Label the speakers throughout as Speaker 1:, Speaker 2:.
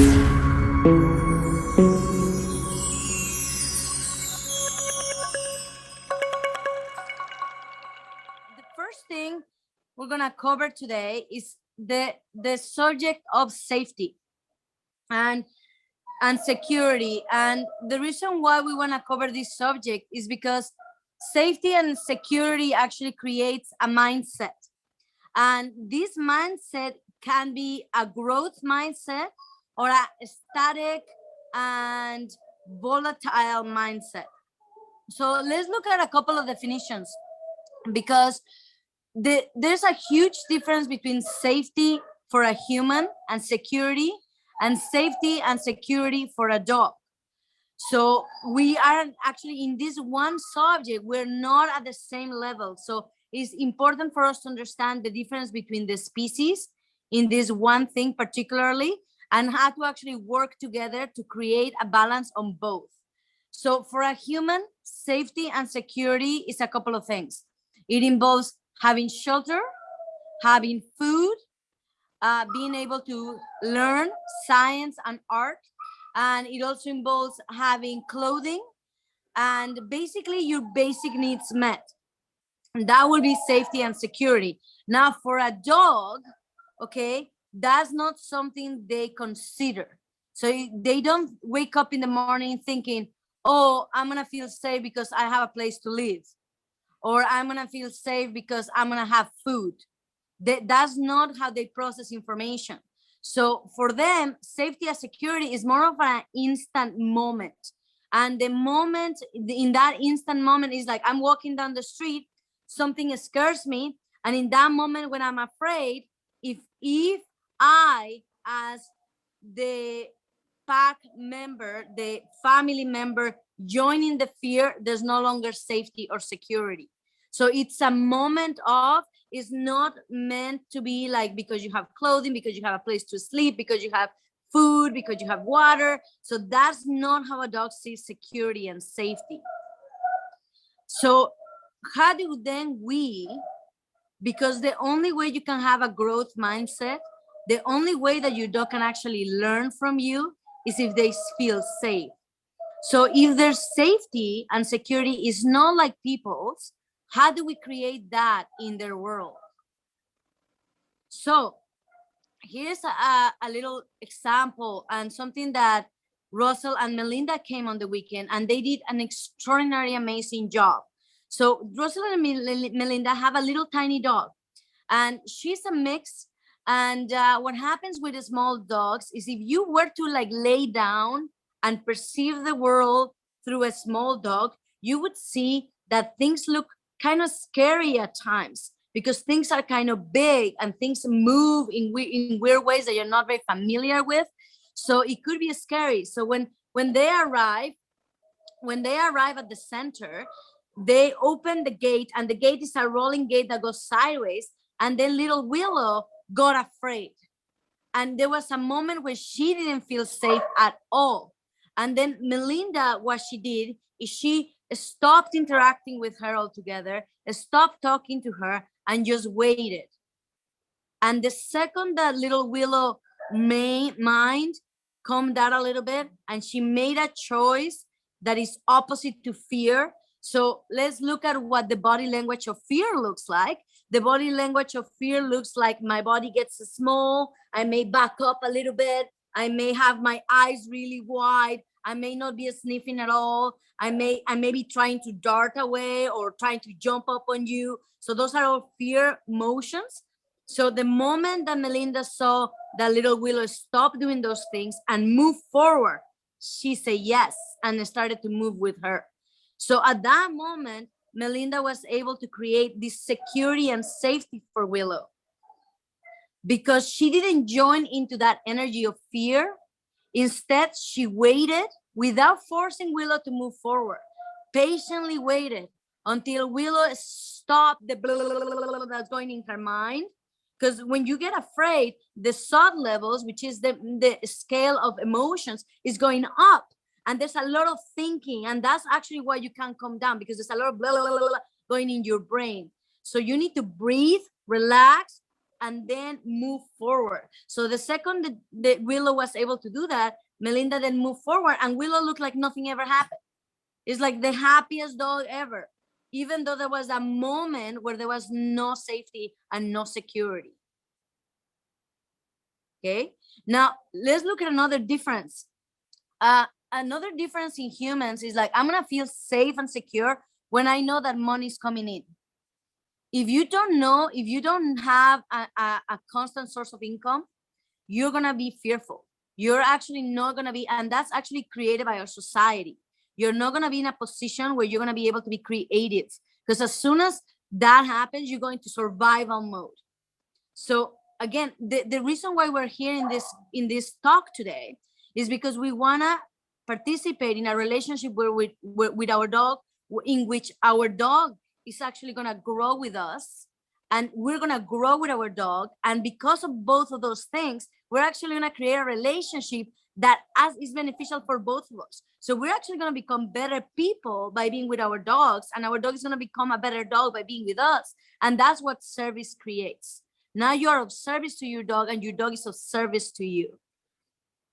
Speaker 1: The first thing we're gonna cover today is the subject of safety and security. And the reason why we want to cover this subject is because safety and security actually creates a mindset, and this mindset can be a growth mindset or a static and volatile mindset. So let's look at a couple of definitions, because there's a huge difference between safety for a human and security for a dog. So we are actually in this one subject, we're not at the same level. So it's important for us to understand the difference between the species in this one thing particularly, and how to actually work together to create a balance on both. So for a human, safety and security is a couple of things. It involves having shelter, having food, being able to learn science and art, and it also involves having clothing and basically your basic needs met. And that will be safety and security. Now, for a dog, okay, that's not something they consider. So they don't wake up in the morning thinking, oh, I'm gonna feel safe because I have a place to live, or I'm gonna feel safe because I'm gonna have food. That's not how they process information. So for them, safety and security is more of an instant moment. And the moment, in that instant moment, is like I'm walking down the street, something scares me. And in that moment when I'm afraid, if I, as the pack member, the family member, joining the fear, there's no longer safety or security. So it's a moment of, is not meant to be like because you have clothing, because you have a place to sleep, because you have food, because you have water. So that's not how a dog sees security and safety. So how do then we, because the only way you can have a growth mindset, the only way that your dog can actually learn from you is if they feel safe. So if their safety and security is not like people's, how do we create that in their world? So here's a little example and something that Russell and Melinda came on the weekend, and they did an extraordinary, amazing job. So Russell and Melinda have a little tiny dog, and she's a mix. And what happens with the small dogs is if you were to like lay down and perceive the world through a small dog, you would see that things look kind of scary at times, because things are kind of big and things move in weird ways that you're not very familiar with. So it could be scary. So when they arrive at the center, they open the gate, and the gate is a rolling gate that goes sideways. And then little Willow got afraid. And there was a moment where she didn't feel safe at all. And then Melinda, what she did is she stopped interacting with her altogether, stopped talking to her, and just waited. And the second that little Willow mind calmed down a little bit, and she made a choice that is opposite to fear. So let's look at what the body language of fear looks like. The body language of fear looks like my body gets small. I may back up a little bit. I may have my eyes really wide. I may not be sniffing at all. I may be trying to dart away or trying to jump up on you. So those are all fear motions. So the moment that Melinda saw that little Willow stop doing those things and move forward, she said yes and started to move with her. So at that moment, Melinda was able to create this security and safety for Willow, because she didn't join into that energy of fear. Instead, she waited without forcing Willow to move forward, patiently waited until Willow stopped the blah, blah, blah, blah, blah that's going in her mind. Because when you get afraid, the SOT levels, which is the scale of emotions, is going up. And there's a lot of thinking. And that's actually why you can't calm down, because there's a lot of blah, blah, blah, blah going in your brain. So you need to breathe, relax, and then move forward. So the second that Willow was able to do that, Melinda then moved forward, and Willow looked like nothing ever happened. It's like the happiest dog ever, even though there was a moment where there was no safety and no security. Okay, now let's look at another difference. Another difference in humans is like, I'm gonna feel safe and secure when I know that money is coming in. If you don't know, if you don't have a constant source of income, you're gonna be fearful. You're actually not gonna be, and that's actually created by our society. You're not gonna be in a position where you're gonna be able to be creative, because as soon as that happens, you're going to survival mode. So again, the reason why we're here in this talk today is because we wanna participate in a relationship with our dog, in which our dog is actually gonna grow with us, and we're gonna grow with our dog. And because of both of those things, we're actually gonna create a relationship that is beneficial for both of us. So we're actually gonna become better people by being with our dogs, and our dog is gonna become a better dog by being with us. And that's what service creates. Now you are of service to your dog, and your dog is of service to you.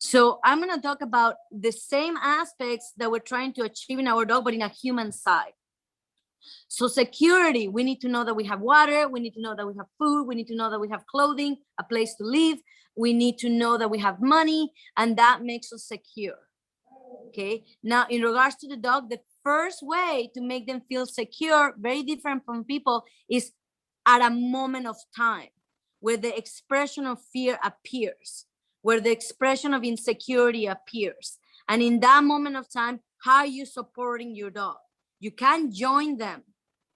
Speaker 1: So I'm gonna talk about the same aspects that we're trying to achieve in our dog, but in a human side. So security, we need to know that we have water, we need to know that we have food, we need to know that we have clothing, a place to live, we need to know that we have money, and that makes us secure. Okay, now in regards to the dog, the first way to make them feel secure, very different from people, is at a moment of time where the expression of fear appears, where the expression of insecurity appears. And in that moment of time, how are you supporting your dog? You can't join them.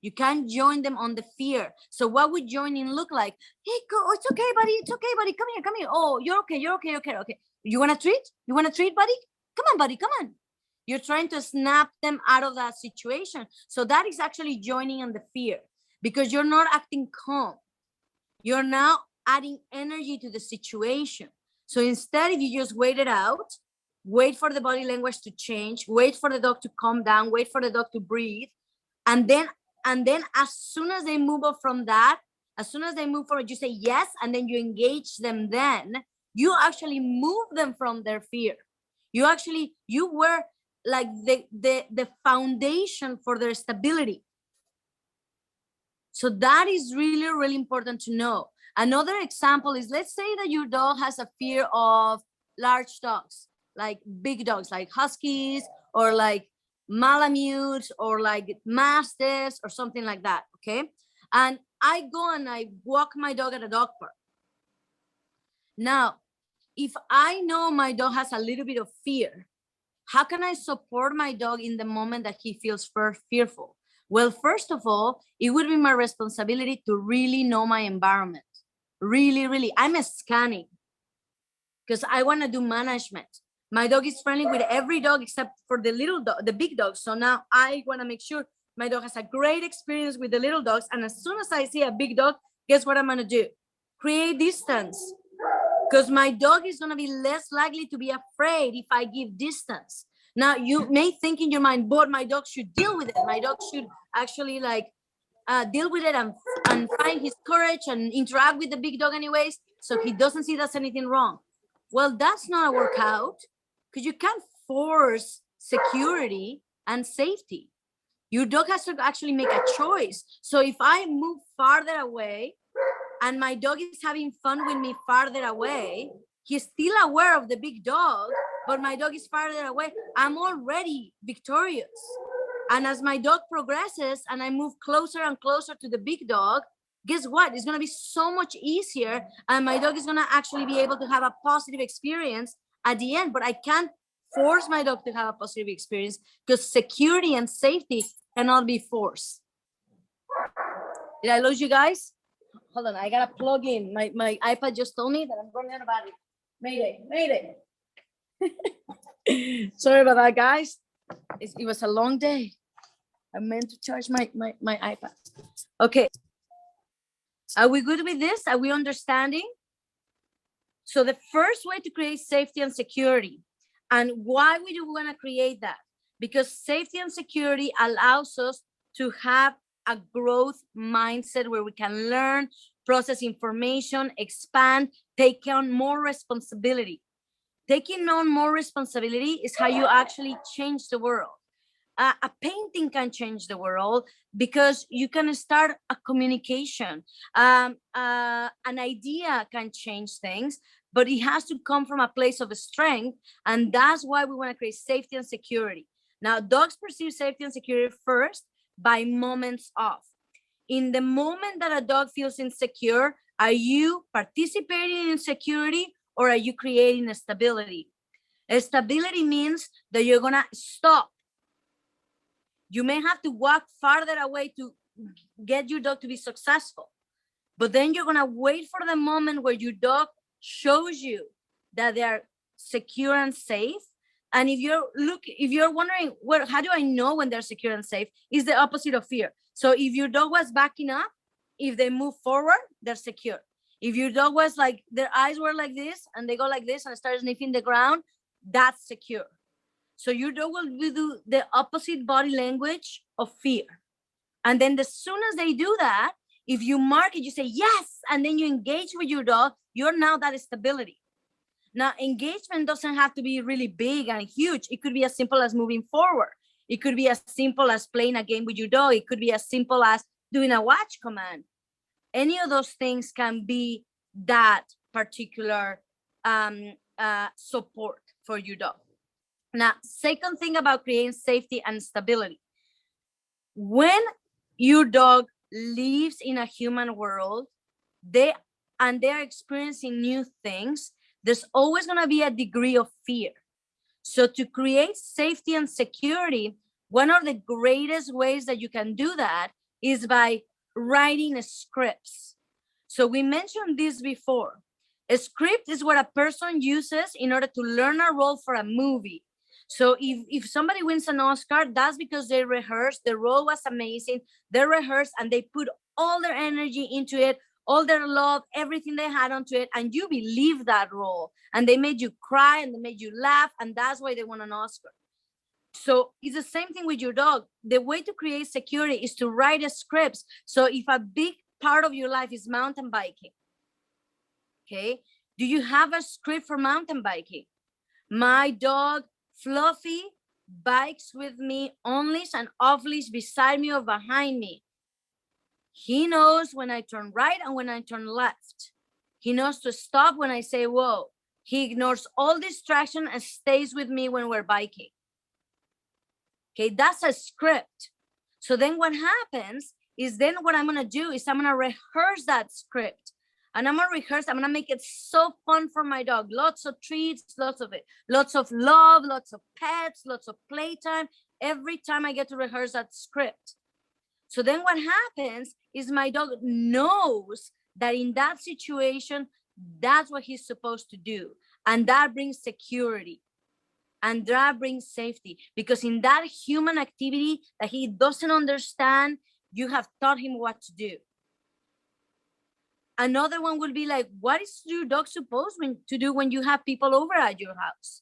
Speaker 1: You can't join them on the fear. So what would joining look like? Hey, go, it's okay, buddy. It's okay, buddy. Come here, come here. Oh, you're okay. You're okay. Okay, okay. You want a treat? You want a treat, buddy? Come on, buddy. Come on. You're trying to snap them out of that situation. So that is actually joining on the fear, because you're not acting calm. You're now adding energy to the situation. So instead, if you just wait it out, wait for the body language to change, wait for the dog to calm down, wait for the dog to breathe, and then as soon as they move up from that, as soon as they move forward, you say yes, and then you engage them. Then you actually move them from their fear. You were like the foundation for their stability. So that is really, really important to know. Another example is, let's say that your dog has a fear of large dogs, like big dogs, like huskies, or like Malamutes, or like Mastiffs, or something like that, okay? And I go and I walk my dog at a dog park. Now, if I know my dog has a little bit of fear, how can I support my dog in the moment that he feels fearful? Well, first of all, it would be my responsibility to really know my environment. Really, really. I'm scanning because I want to do management. My dog is friendly with every dog except for the little dog, the big dogs. So now I want to make sure my dog has a great experience with the little dogs. And as soon as I see a big dog, guess what I'm going to do? Create distance, because my dog is going to be less likely to be afraid if I give distance. Now, you may think in your mind, but my dog should deal with it. My dog should actually deal with it and find his courage and interact with the big dog anyways, so he doesn't see there's anything wrong. Well, that's not a workout, because you can't force security and safety. Your dog has to actually make a choice. So if I move farther away and my dog is having fun with me farther away, he's still aware of the big dog, but my dog is farther away, I'm already victorious. And as my dog progresses and I move closer and closer to the big dog, guess what? It's going to be so much easier, and my dog is going to actually be able to have a positive experience at the end. But I can't force my dog to have a positive experience, because security and safety cannot be forced. Did I lose you guys? Hold on, I got to plug in. My iPad just told me that I'm running out of battery. Mayday. Sorry about that, guys. It was a long day. I meant to charge my iPad. Okay. Are we good with this? Are we understanding? So the first way to create safety and security, and why we do want to create that? Because safety and security allows us to have a growth mindset where we can learn, process information, expand, take on more responsibility. Taking on more responsibility is how you actually change the world. A painting can change the world because you can start a communication. An idea can change things, but it has to come from a place of strength. And that's why we want to create safety and security. Now, dogs perceive safety and security first by moments of. In the moment that a dog feels insecure, are you participating in security or are you creating a stability? A stability means that you're going to stop. You may have to walk farther away to get your dog to be successful, but then you're going to wait for the moment where your dog shows you that they are secure and safe. And if you're wondering, well, how do I know when they're secure and safe? It's the opposite of fear. So if your dog was backing up, if they move forward, they're secure. If your dog was like, their eyes were like this and they go like this and start sniffing the ground, that's secure. So your dog will do the opposite body language of fear. And then as soon as they do that, if you mark it, you say yes, and then you engage with your dog, you're now that stability. Now, engagement doesn't have to be really big and huge. It could be as simple as moving forward. It could be as simple as playing a game with your dog. It could be as simple as doing a watch command. Any of those things can be that particular support for your dog. Now, second thing about creating safety and stability. When your dog lives in a human world, they're experiencing new things, there's always going to be a degree of fear. So to create safety and security, one of the greatest ways that you can do that is by writing scripts. So we mentioned this before. A script is what a person uses in order to learn a role for a movie. So if somebody wins an Oscar, that's because they rehearsed, the role was amazing, they rehearsed and they put all their energy into it, all their love, everything they had onto it, and you believe that role. And they made you cry and they made you laugh, and that's why they won an Oscar. So it's the same thing with your dog. The way to create security is to write scripts. So if a big part of your life is mountain biking, okay, do you have a script for mountain biking? My dog Fluffy bikes with me on leash and off leash, beside me or behind me. He knows when I turn right and when I turn left. He knows to stop when I say whoa. He ignores all distraction and stays with me when we're biking. Okay, that's a script. So then what happens is, then what I'm gonna do is I'm gonna rehearse that script. And I'm gonna make it so fun for my dog. Lots of treats, lots of love, lots of pets, lots of playtime. Every time I get to rehearse that script. So then what happens is my dog knows that in that situation, that's what he's supposed to do. And that brings security. And that brings safety. Because in that human activity that he doesn't understand, you have taught him what to do. Another one will be like, what is your dog supposed to do when you have people over at your house?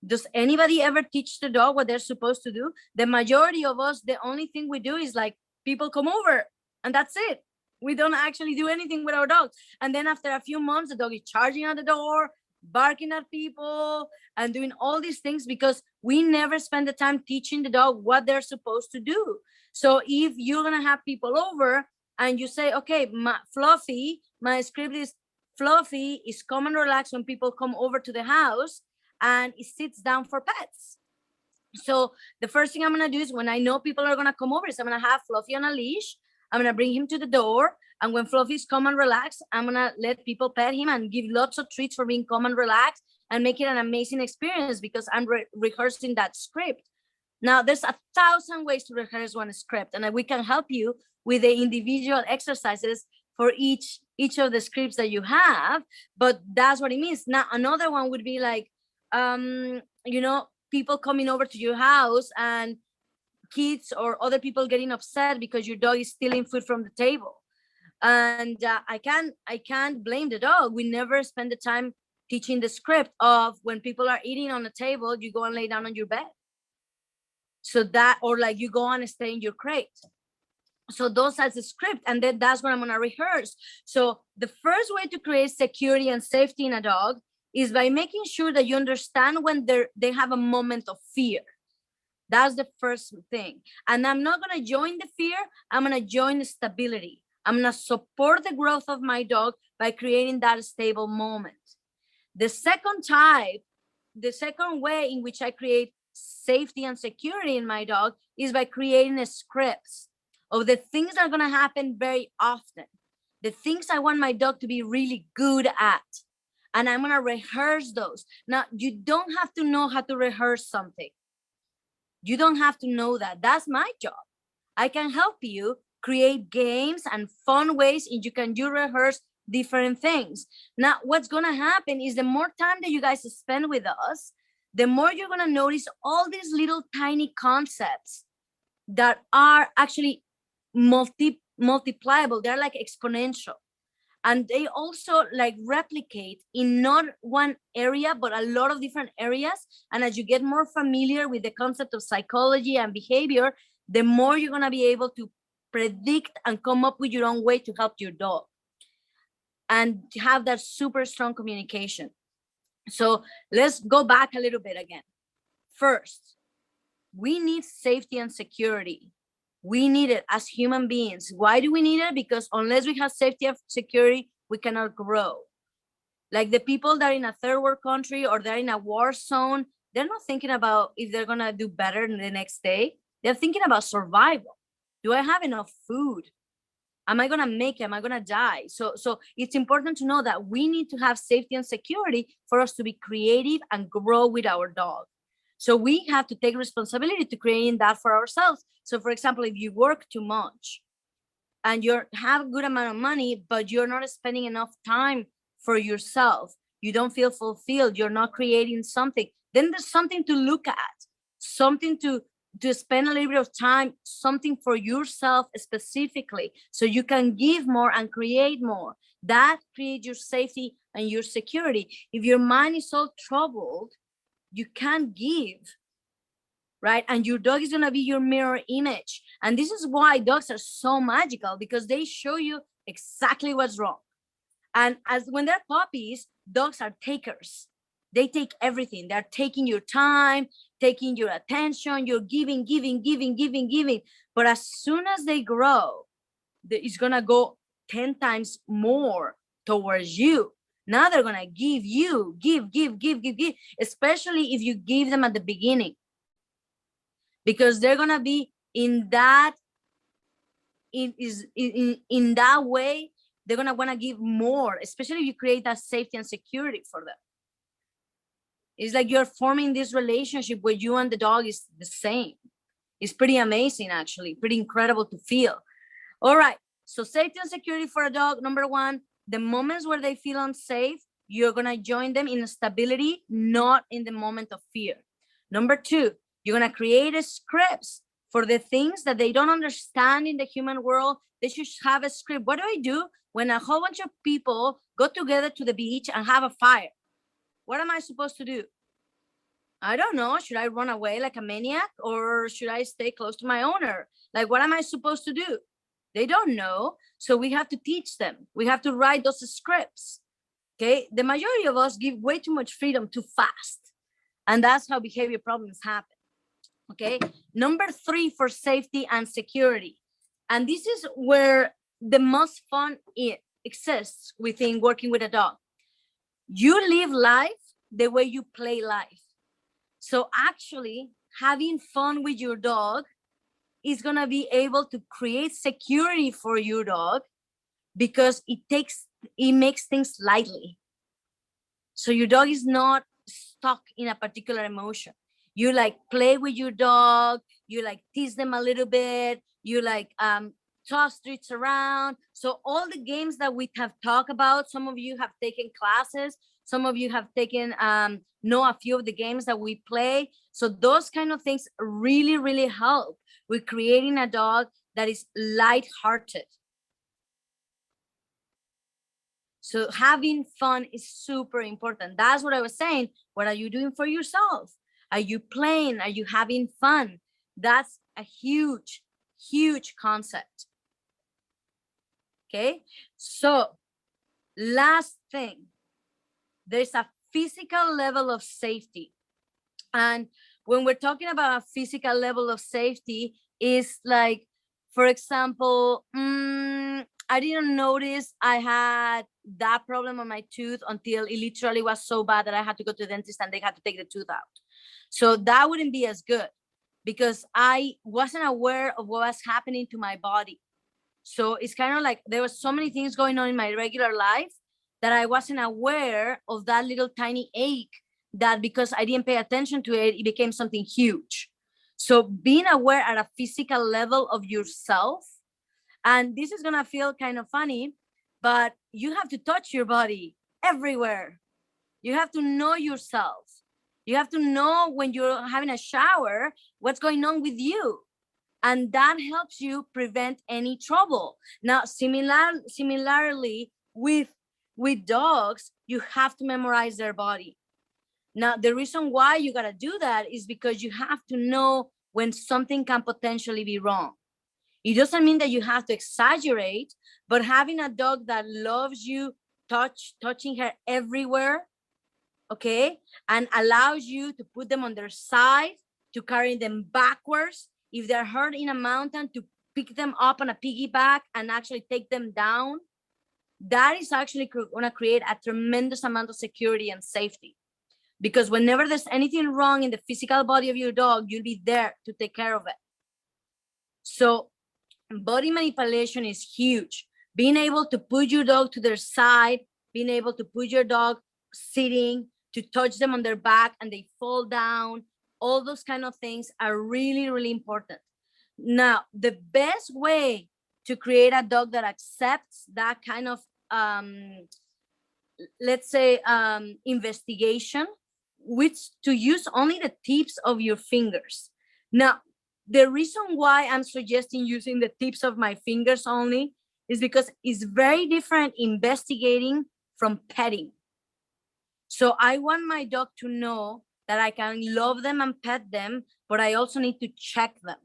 Speaker 1: Does anybody ever teach the dog what they're supposed to do? The majority of us, the only thing we do is like, people come over and that's it. We don't actually do anything with our dogs. And then after a few months, the dog is charging at the door, barking at people and doing all these things because we never spend the time teaching the dog what they're supposed to do. So if you're going to have people over and you say, okay, Fluffy, my script is Fluffy is calm and relaxed when people come over to the house and it sits down for pets. So the first thing I'm going to do is when I know people are going to come over is I'm going to have Fluffy on a leash. I'm going to bring him to the door. And when Fluffy's calm and relaxed, I'm going to let people pet him and give lots of treats for being calm and relaxed and make it an amazing experience because I'm rehearsing that script. Now, there's 1,000 ways to rehearse one script, and we can help you with the individual exercises for each of the scripts that you have, but that's what it means. Now, another one would be like, people coming over to your house and kids or other people getting upset because your dog is stealing food from the table. And I can't blame the dog. We never spend the time teaching the script of when people are eating on the table, you go and lay down on your bed. So that, or like you go on and stay in your crate. So those as a script, and then that's what I'm going to rehearse. So the first way to create security and safety in a dog is by making sure that you understand when they have a moment of fear. That's the first thing. And I'm not going to join the fear. I'm going to join the stability. I'm going to support the growth of my dog by creating that stable moment. The second way in which I create safety and security in my dog is by creating a scripts of the things that are going to happen very often, the things I want my dog to be really good at. And I'm going to rehearse those. Now, you don't have to know how to rehearse something. You don't have to know that. That's my job. I can help you create games and fun ways, and you can rehearse different things. Now, what's going to happen is the more time that you guys spend with us, the more you're going to notice all these little tiny concepts that are actually multipliable. They're like exponential. And they also like replicate in not one area, but a lot of different areas. And as you get more familiar with the concept of psychology and behavior, the more you're going to be able to predict and come up with your own way to help your dog and have that super strong communication. So let's go back a little bit again. First, we need safety and security. We need it as human beings. Why do we need it? Because unless we have safety and security, we cannot grow. Like the people that are in a third world country or they're in a war zone, they're not thinking about if they're going to do better the next day. They're thinking about survival. Do I have enough food? Am I going to make it? Am I going to die? So it's important to know that we need to have safety and security for us to be creative and grow with our dog. So we have to take responsibility to creating that for ourselves. So for example, if you work too much and you have a good amount of money, but you're not spending enough time for yourself, you don't feel fulfilled, you're not creating something, then there's something to look at, something to spend a little bit of time, something for yourself specifically, so you can give more and create more. That creates your safety and your security. If your mind is so troubled, you can't give, right? And your dog is going to be your mirror image. And this is why dogs are so magical, because they show you exactly what's wrong. And as when they're puppies, dogs are takers. They take everything. They're taking your time, taking your attention, you're giving. But as soon as they grow, it's going to go 10 times more towards you. Now they're going to give you, give, especially if you give them at the beginning, because they're going to be in that way. They're going to want to give more, especially if you create that safety and security for them. It's like you're forming this relationship where you and the dog is the same. It's pretty amazing, actually, pretty incredible to feel. All right. So safety and security for a dog. Number one, the moments where they feel unsafe, you're going to join them in stability, not in the moment of fear. Number two, you're going to create a scripts for the things that they don't understand in the human world. They should have a script. What do I do when a whole bunch of people go together to the beach and have a fire? What am I supposed to do? I don't know. Should I run away like a maniac, or should I stay close to my owner? Like, what am I supposed to do? They don't know. So we have to teach them. We have to write those scripts. Okay. The majority of us give way too much freedom too fast. And that's how behavior problems happen. Okay. Number three for safety and security. And this is where the most fun exists within working with a dog. You live life the way you play life. So actually having fun with your dog is going to be able to create security for your dog, because it makes things lightly. So your dog is not stuck in a particular emotion. You like play with your dog, you like tease them a little bit, you like toss treats around. So all the games that we have talked about, some of you have taken classes, some of you have taken know a few of the games that we play. So those kind of things really, really help with creating a dog that is lighthearted. So having fun is super important. That's what I was saying. What are you doing for yourself? Are you playing? Are you having fun? That's a huge, huge concept. Okay, so last thing, there's a physical level of safety. And when we're talking about a physical level of safety, is like, for example, I didn't notice I had that problem on my tooth until it literally was so bad that I had to go to the dentist and they had to take the tooth out. So that wouldn't be as good because I wasn't aware of what was happening to my body. So it's kind of like there was so many things going on in my regular life that I wasn't aware of that little tiny ache, that because I didn't pay attention to it, it became something huge. So being aware at a physical level of yourself, and this is going to feel kind of funny, but you have to touch your body everywhere. You have to know yourself. You have to know when you're having a shower, what's going on with you. And that helps you prevent any trouble. Now, similarly with dogs, you have to memorize their body. Now, the reason why you gotta do that is because you have to know when something can potentially be wrong. It doesn't mean that you have to exaggerate, but having a dog that loves you, touching her everywhere, okay, and allows you to put them on their side, to carry them backwards. If they're hurt in a mountain, to pick them up on a piggyback and actually take them down. That is actually going to create a tremendous amount of security and safety. Because whenever there's anything wrong in the physical body of your dog, you'll be there to take care of it. So body manipulation is huge. Being able to put your dog to their side, being able to put your dog sitting, to touch them on their back and they fall down, all those kind of things are really, really important. Now, the best way to create a dog that accepts that kind of, let's say, investigation, which to use only the tips of your fingers. Now, the reason why I'm suggesting using the tips of my fingers only is because it's very different investigating from petting. So I want my dog to know that I can love them and pet them, but I also need to check them.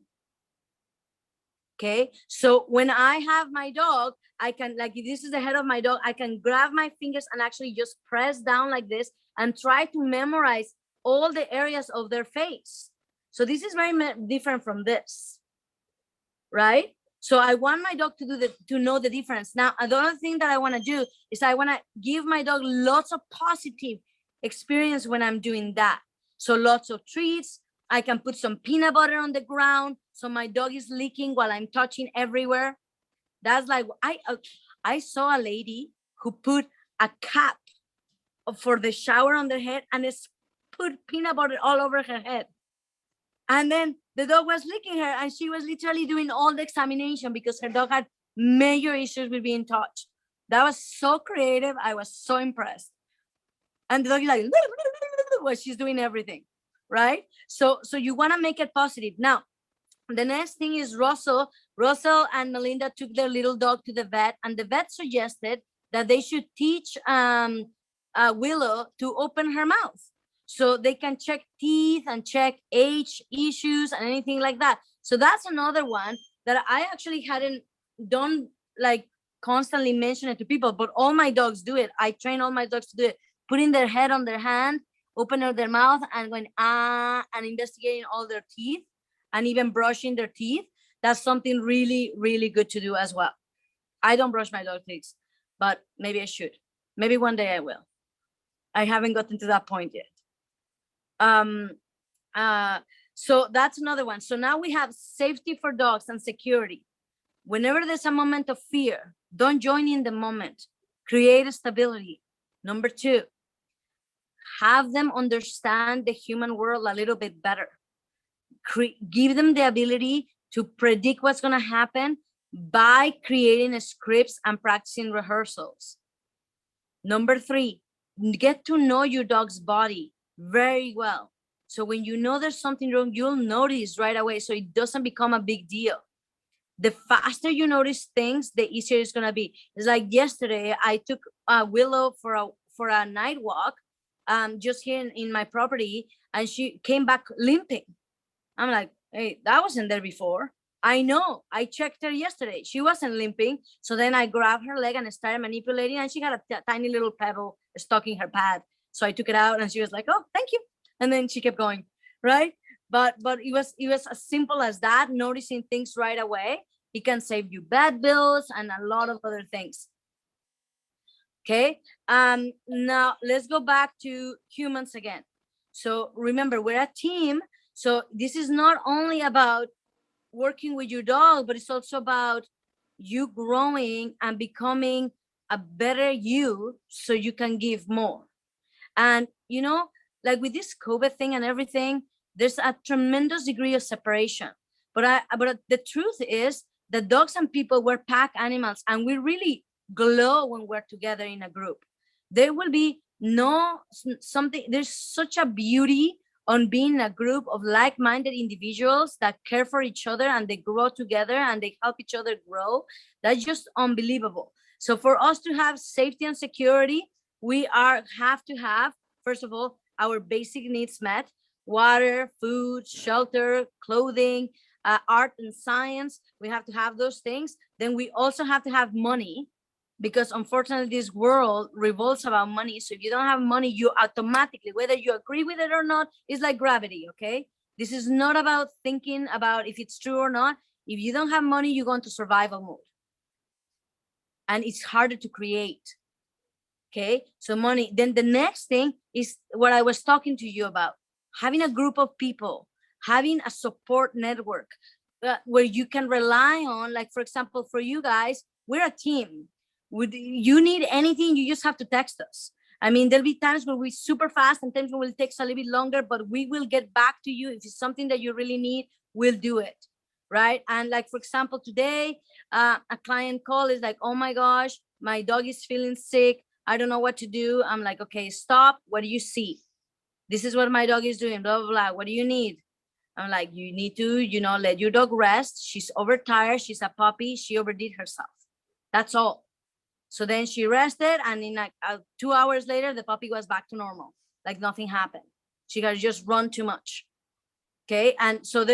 Speaker 1: Okay, so when I have my dog, I can, like, if this is the head of my dog, I can grab my fingers and actually just press down like this and try to memorize all the areas of their face. So this is very different from this, right? So I want my dog to know the difference. Now, the other thing that I want to do is I want to give my dog lots of positive experience when I'm doing that. So lots of treats. I can put some peanut butter on the ground so my dog is licking while I'm touching everywhere. That's like, I saw a lady who put a cap for the shower on their head and it's put peanut butter all over her head. And then the dog was licking her and she was literally doing all the examination because her dog had major issues with being touched. That was so creative. I was so impressed. And the dog is like, well, she's doing everything, right? So you want to make it positive. Now, the next thing is Russell and Melinda took their little dog to the vet, and the vet suggested that they should teach Willow to open her mouth so they can check teeth and check age issues and anything like that. So that's another one that I actually hadn't done, like constantly mention it to people, but all my dogs do it. I train all my dogs to do it, putting their head on their hand, opening their mouth and going, and investigating all their teeth and even brushing their teeth. That's something really, really good to do as well. I don't brush my dog teeth, but maybe I should. Maybe one day I will. I haven't gotten to that point yet. So that's another one. So now we have safety for dogs and security. Whenever there's a moment of fear, don't join in the moment. Create stability. Number 2, have them understand the human world a little bit better. Give them the ability to predict what's going to happen by creating scripts and practicing rehearsals. Number 3, get to know your dog's body very well. So when you know there's something wrong, you'll notice right away, so it doesn't become a big deal. The faster you notice things, the easier it's going to be. It's like yesterday, I took Willow for a night walk just here in my property, and she came back limping. I'm like, hey, that wasn't there before. I know. I checked her yesterday. She wasn't limping. So then I grabbed her leg and I started manipulating, and she had a tiny little pebble stuck in her pad. So I took it out and she was like, oh, thank you. And then she kept going, right? But it was as simple as that, noticing things right away. It can save you bad bills and a lot of other things. Okay. Now let's go back to humans again. So remember, we're a team. So this is not only about working with your dog, but it's also about you growing and becoming a better you so you can give more. And you know, like with this COVID thing and everything, there's a tremendous degree of separation. But the truth is that dogs and people, were pack animals, and we really glow when we're together in a group. There will be no something, there's such a beauty on being a group of like-minded individuals that care for each other and they grow together and they help each other grow. That's just unbelievable. So for us to have safety and security, we have to have, first of all, our basic needs met: water, food, shelter, clothing, art and science. We have to have those things. Then we also have to have money, because unfortunately this world revolves about money. So if you don't have money, you automatically, whether you agree with it or not, it's like gravity. Okay, this is not about thinking about if it's true or not. If you don't have money, you go into survival mode, and it's harder to create. Okay, so money. Then the next thing is what I was talking to you about: having a group of people, having a support network where you can rely on. Like, for example, for you guys, we're a team. Would you need anything, you just have to text us. I mean, there'll be times where we're super fast and times when it takes a little bit longer, but we will get back to you. If it's something that you really need, we'll do it, right? And like, for example, today, a client call is like, oh my gosh, my dog is feeling sick, I don't know what to do. I'm like, okay, stop. What do you see? This is what my dog is doing, blah, blah, blah. What do you need? I'm like, you need to, let your dog rest. She's overtired. She's a puppy. She overdid herself. That's all. So then she rested, and in like 2 hours later, the puppy was back to normal. Like nothing happened. She had just run too much. Okay. And so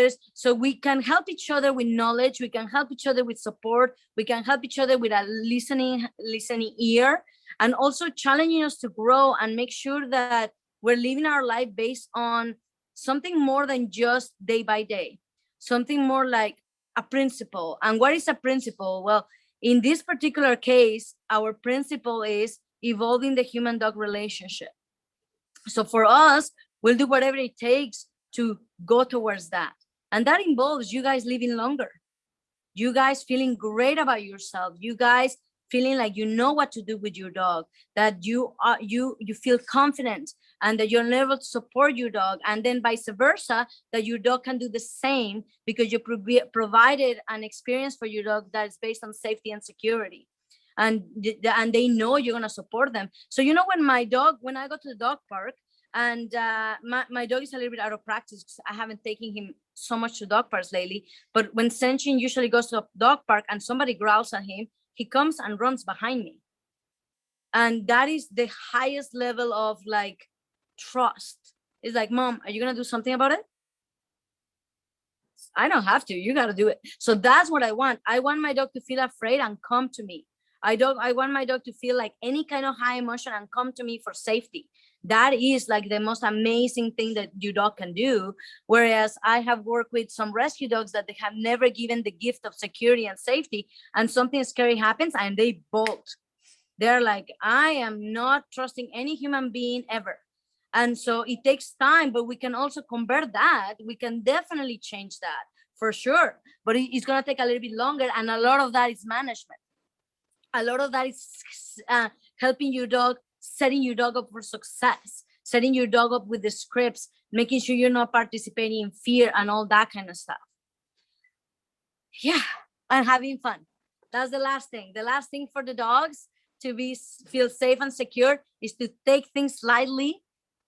Speaker 1: we can help each other with knowledge. We can help each other with support. We can help each other with a listening ear, and also challenging us to grow and make sure that we're living our life based on something more than just day by day, something more like a principle. And what is a principle? Well, in this particular case, our principle is evolving the human dog relationship. So for us, we'll do whatever it takes to go towards that. And that involves you guys living longer, you guys feeling great about yourself, you guys feeling like you know what to do with your dog, that you feel confident and that you're able to support your dog, and then vice versa, that your dog can do the same because you provided an experience for your dog that is based on safety and security, and they know you're going to support them. So when I go to the dog park, and my dog is a little bit out of practice because I haven't taken him so much to dog parks lately, but when Senchin usually goes to a dog park and somebody growls at him, he comes and runs behind me. And that is the highest level of like trust. It's like, Mom, are you going to do something about it? I don't have to, you got to do it. So that's what I want. I want my dog to feel afraid and come to me. I want my dog to feel like any kind of high emotion and come to me for safety. That is like the most amazing thing that your dog can do. Whereas I have worked with some rescue dogs that they have never given the gift of security and safety, and something scary happens and they bolt. They're like, I am not trusting any human being ever. And so it takes time, but we can also convert that. We can definitely change that for sure. But it's going to take a little bit longer. And a lot of that is management. A lot of that is helping your dog, setting your dog up for success, setting your dog up with the scripts, making sure you're not participating in fear and all that kind of stuff. Yeah, and having fun. That's the last thing. The last thing for the dogs to feel safe and secure is to take things lightly,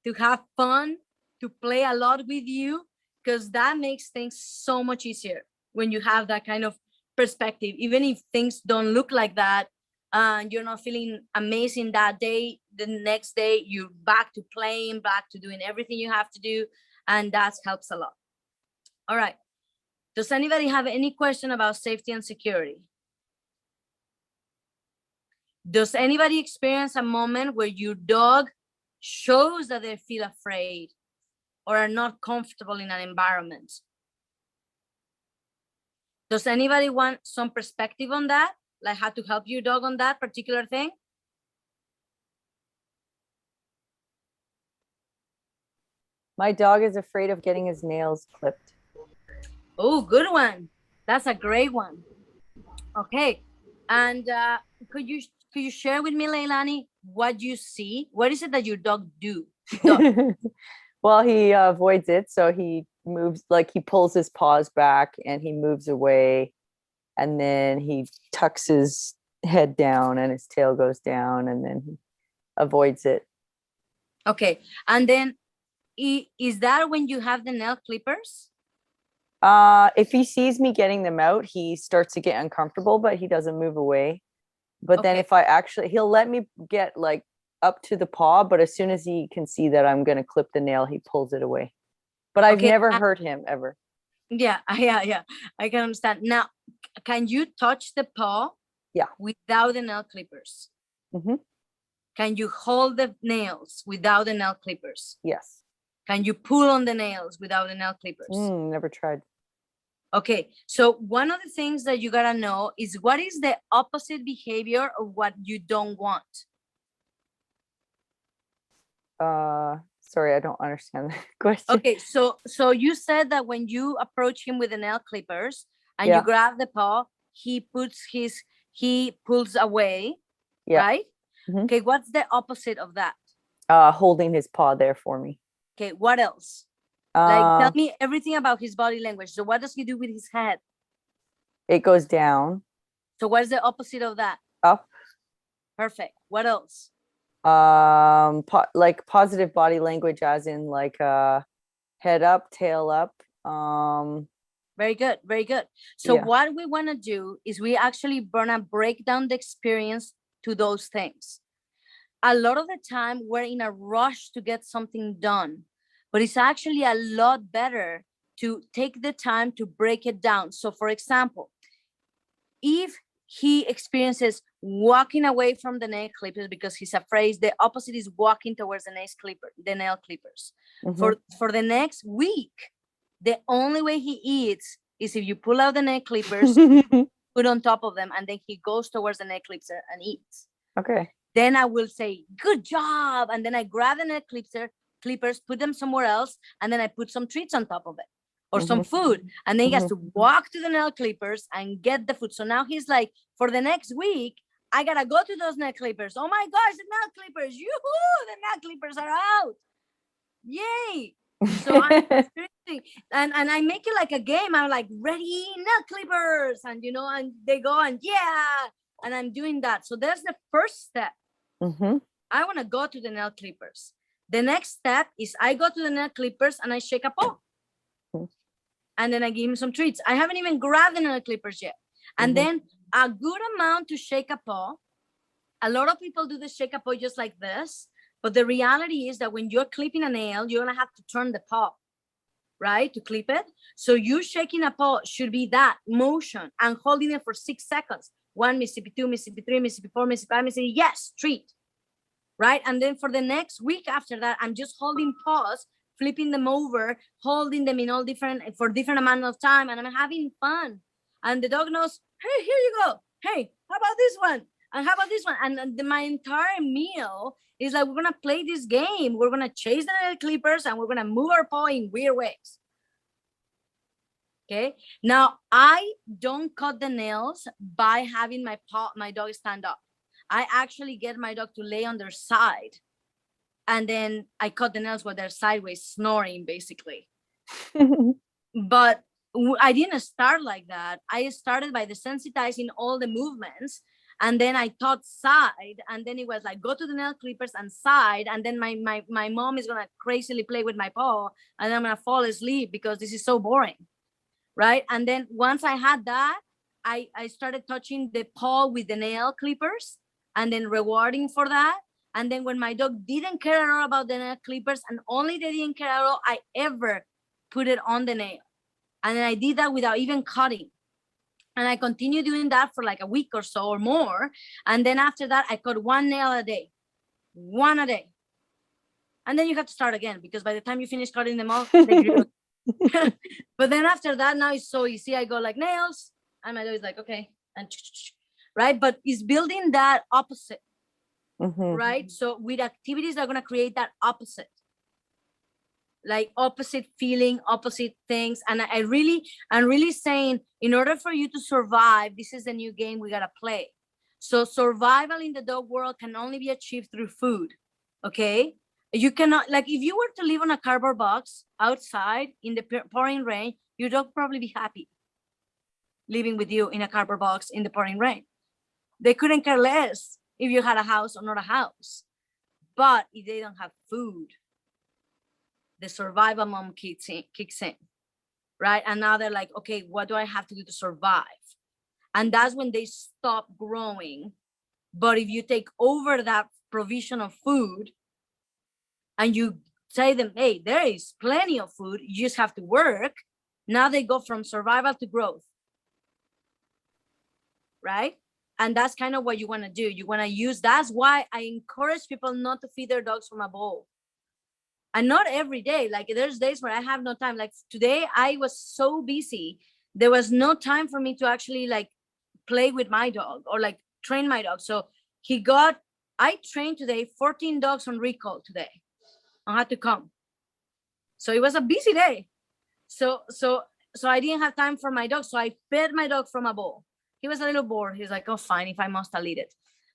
Speaker 1: to have fun, to play a lot with you, because that makes things so much easier when you have that kind of perspective. Even if things don't look like that, and you're not feeling amazing that day, the next day you're back to playing, back to doing everything you have to do, and that helps a lot. All right. Does anybody have any question about safety and security? Does anybody experience a moment where your dog shows that they feel afraid or are not comfortable in an environment? Does anybody want some perspective on that? Like how to help your dog on that particular thing?
Speaker 2: My dog is afraid of getting his nails clipped.
Speaker 1: Oh, good one. That's a great one. Okay. And could you share with me, Leilani, what you see? What is it that your dog does?
Speaker 2: Well, he avoids it, so he moves, like he pulls his paws back and he moves away, and then he tucks his head down and his tail goes down, and then he avoids it.
Speaker 1: Okay. And then is that when you have the nail clippers?
Speaker 2: If he sees me getting them out, he starts to get uncomfortable, but he doesn't move away. But then if I actually, he'll let me get like up to the paw, but as soon as he can see that I'm going to clip the nail, he pulls it away. But I've never hurt him ever.
Speaker 1: Yeah. I can understand. Now, can you touch the paw?
Speaker 2: Yeah.
Speaker 1: Without the nail clippers?
Speaker 2: Mm-hmm.
Speaker 1: Can you hold the nails without the nail clippers?
Speaker 2: Yes.
Speaker 1: Can you pull on the nails without the nail clippers?
Speaker 2: Never tried.
Speaker 1: Okay, so one of the things that you gotta know is what is the opposite behavior of what you don't want?
Speaker 2: Sorry, I don't understand the question.
Speaker 1: Okay, so you said that when you approach him with the nail clippers and you grab the paw, he pulls away, right? Mm-hmm. Okay, what's the opposite of that?
Speaker 2: Holding his paw there for me.
Speaker 1: Okay, what else? Like, tell me everything about his body language. So what does he do with his head?
Speaker 2: It goes down.
Speaker 1: So what is the opposite of that?
Speaker 2: Up.
Speaker 1: Perfect. What else?
Speaker 2: Like positive body language, as in like head up, tail up.
Speaker 1: Very good, very good. So what we want to do is we actually wanna break down the experience to those things. A lot of the time we're in a rush to get something done, but it's actually a lot better to take the time to break it down. So for example, if he experiences walking away from the nail clippers because he's afraid, the opposite is walking towards the nail clippers. Mm-hmm. For the next week, the only way he eats is if you pull out the nail clippers, put on top of them, and then he goes towards the nail clippers and eats.
Speaker 2: Okay.
Speaker 1: Then I will say, good job. And then I grab the nail clippers, put them somewhere else, and then I put some treats on top of it or some food. And then he has to walk to the nail clippers and get the food. So now he's like, for the next week, I gotta go to those nail clippers. Oh my gosh, the nail clippers. Yoo-hoo, the nail clippers are out. Yay. So I'm experiencing, and I make it like a game. I'm like, ready, nail clippers. And and they go and and I'm doing that. So that's the first step. Mm-hmm. I want to go to the nail clippers. The next step is I go to the nail clippers and I shake a paw. Mm-hmm. And then I give him some treats. I haven't even grabbed the nail clippers yet. And then a good amount to shake a paw. A lot of people do the shake a paw just like this. But the reality is that when you're clipping a nail, you're going to have to turn the paw, right, to clip it. So you shaking a paw should be that motion and holding it for 6 seconds. 1, Mississippi 2, Mississippi 3, Mississippi 4, Mississippi 5, Mississippi, yes, treat, right? And then for the next week after that, I'm just holding paws, flipping them over, holding them in for different amount of time, and I'm having fun. And the dog knows, hey, here you go. Hey, how about this one? And how about this one? And my entire meal is like, we're going to play this game. We're going to chase the nail clippers and we're going to move our paw in weird ways. Okay. Now I don't cut the nails by having my dog stand up. I actually get my dog to lay on their side, and then I cut the nails while they're sideways snoring, basically. But I didn't start like that. I started by desensitizing all the movements, and then I taught side, and then it was like, go to the nail clippers and side, and then my mom is gonna crazily play with my paw, and I'm gonna fall asleep because this is so boring. Right. And then once I had that, I started touching the paw with the nail clippers and then rewarding for that. And then when my dog didn't care at all about the nail clippers, and only they didn't care at all, I ever put it on the nail. And then I did that without even cutting. And I continued doing that for like a week or so or more. And then after that, I cut one nail a day, one a day. And then you have to start again, because by the time you finish cutting them all, they grew. But then after that, now it's so easy. I go like nails, and my dog is like, okay, and right. But it's building that opposite, right? So with activities that are gonna create that opposite, like opposite feeling, opposite things. And I'm really saying, in order for you to survive, this is a new game we gotta play. So survival in the dog world can only be achieved through food. Okay. You cannot, like, if you were to live on a cardboard box outside in the pouring rain, your dog probably be happy living with you in a cardboard box in the pouring rain. They couldn't care less if you had a house or not a house. But if they don't have food, the survival mode kicks in, right? And now they're like, okay, what do I have to do to survive? And that's when they stop growing. But if you take over that provision of food, and you say them, hey, there is plenty of food, you just have to work. Now they go from survival to growth, right? And that's kind of what you want to do. You want to use, that's why I encourage people not to feed their dogs from a bowl. And not every day. Like, there's days where I have no time. Like today, I was so busy. There was no time for me to actually like play with my dog or like train my dog. So I trained today 14 dogs on recall today. I had to come. So it was a busy day. So I didn't have time for my dog. So I fed my dog from a bowl. He was a little bored. He's like, oh, fine, if I must, I'll eat it.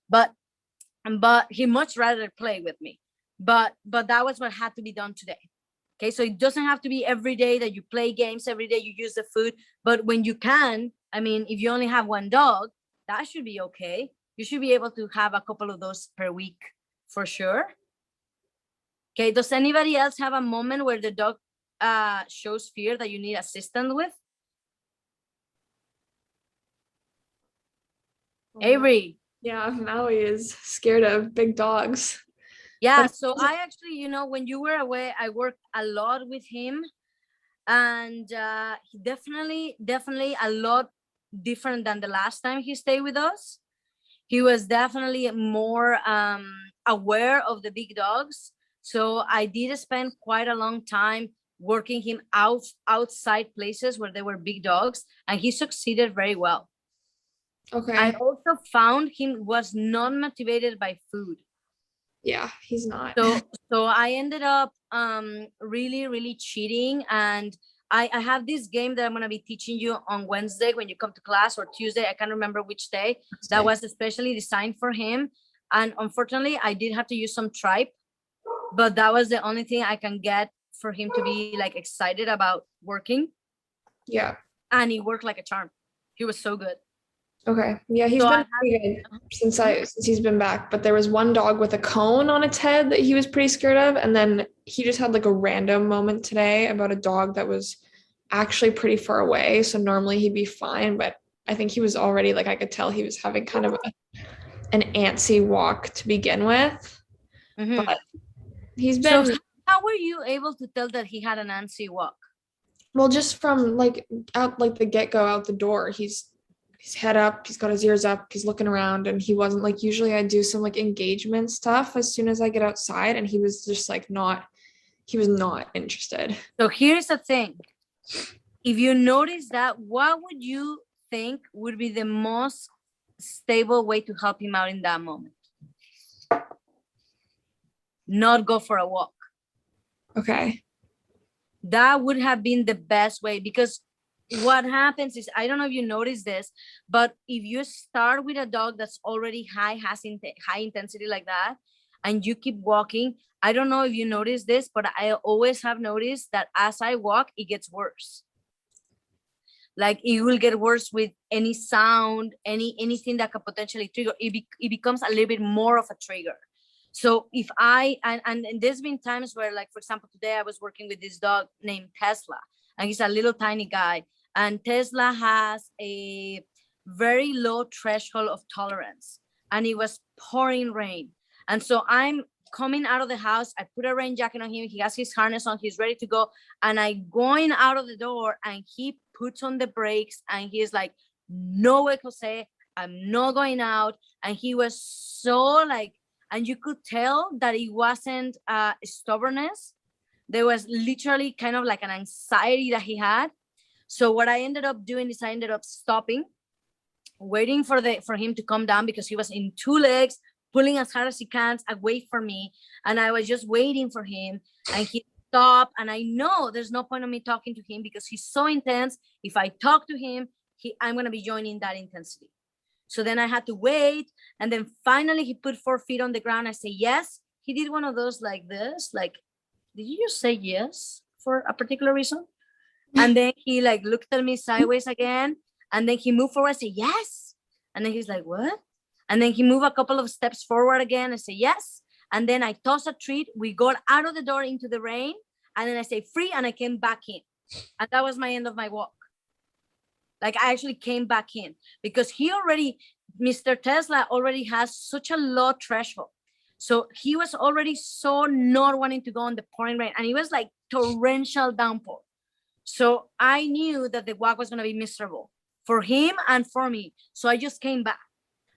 Speaker 1: But he much rather play with me. But that was what had to be done today. Okay, so it doesn't have to be every day that you play games, every day you use the food. But when you can, I mean, if you only have one dog, that should be okay. You should be able to have a couple of those per week for sure. Okay, does anybody else have a moment where the dog shows fear that you need assistance with? Avery.
Speaker 3: Yeah, Maui is scared of big dogs.
Speaker 1: Yeah, so I actually, when you were away, I worked a lot with him, and he definitely a lot different than the last time he stayed with us. He was definitely more aware of the big dogs. So I did spend quite a long time working him outside places where there were big dogs, and he succeeded very well.
Speaker 3: Okay.
Speaker 1: I also found him was not motivated by food.
Speaker 3: Yeah, he's not.
Speaker 1: So I ended up really cheating, and I have this game that I'm gonna be teaching you on Wednesday when you come to class, or Tuesday. I can't remember which day. That was especially designed for him. And unfortunately, I did have to use some tripe, but that was the only thing I can get for him to be like excited about working.
Speaker 3: Yeah.
Speaker 1: And he worked like a charm. He was so good.
Speaker 3: Okay. Yeah, he's been pretty good since he's been back. But there was one dog with a cone on its head that he was pretty scared of. And then he just had like a random moment today about a dog that was actually pretty far away. So normally he'd be fine, but I think he was already like, I could tell he was having kind of an antsy walk to begin with.
Speaker 1: Mm-hmm.
Speaker 3: But he's been.
Speaker 1: So how were you able to tell that he had an antsy walk?
Speaker 3: Well, just from like out like the get-go out the door, he's head up, he's got his ears up, he's looking around, and he wasn't like, usually I do some like engagement stuff as soon as I get outside, and he was just like he was not interested.
Speaker 1: So here's the thing. If you notice that, what would you think would be the most stable way to help him out in that moment? Not go for a walk.
Speaker 3: Okay.
Speaker 1: That would have been the best way, because what happens is, I don't know if you notice this, but if you start with a dog that's already high intensity like that, and you keep walking, I don't know if you notice this, but I always have noticed that as I walk, it gets worse. Like it will get worse with any sound, anything that could potentially trigger. It becomes a little bit more of a trigger. So if and there's been times where, like, for example, today I was working with this dog named Tesla, and he's a little tiny guy. And Tesla has a very low threshold of tolerance, and it was pouring rain. And so I'm coming out of the house. I put a rain jacket on him. He has his harness on. He's ready to go. And I going out of the door and he puts on the brakes and he's like, no way, Jose, I'm not going out. And he was so like, and you could tell that it wasn't stubbornness. There was literally kind of like an anxiety that he had. So what I ended up doing is I ended up stopping, waiting for him to come down because he was in two legs, pulling as hard as he can away from me. And I was just waiting for him and he stopped. And I know there's no point of me talking to him because he's so intense. If I talk to him, I'm going to be joining that intensity. So then I had to wait. And then finally he put 4 feet on the ground. I say, yes. He did one of those like this, like, did you just say yes for a particular reason? And then he like looked at me sideways again. And then he moved forward. I say, yes. And then he's like, what? And then he moved a couple of steps forward again. I say, yes. And then I toss a treat. We got out of the door into the rain. And then I say, free. And I came back in. And that was my end of my walk. Like I actually came back in because Mr. Tesla already has such a low threshold. So he was already so not wanting to go in the pouring rain. And it was like torrential downpour. So I knew that the walk was going to be miserable for him and for me. So I just came back.